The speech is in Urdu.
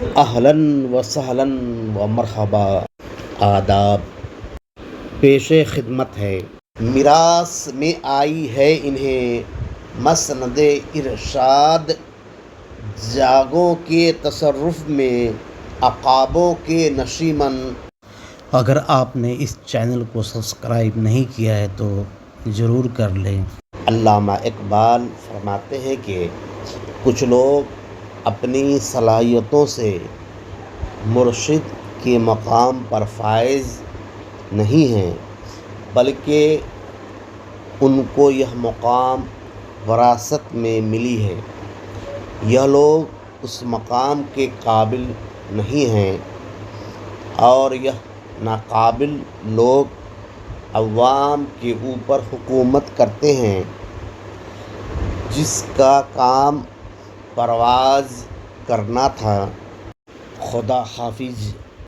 اہلاً و سہلاً و مرحبا، آداب پیش خدمت ہے۔ میراث میں آئی ہے انہیں مسند ارشاد، جاگوں کے تصرف میں عقابوں کے نشیمن۔ اگر آپ نے اس چینل کو سبسکرائب نہیں کیا ہے تو ضرور کر لیں۔ علامہ اقبال فرماتے ہیں کہ کچھ لوگ اپنی صلاحیتوں سے مرشد کے مقام پر فائز نہیں ہیں، بلکہ ان کو یہ مقام وراثت میں ملی ہے۔ یہ لوگ اس مقام کے قابل نہیں ہیں، اور یہ ناقابل لوگ عوام کے اوپر حکومت کرتے ہیں، جس کا کام پرواز کرنا تھا۔ خدا حافظ۔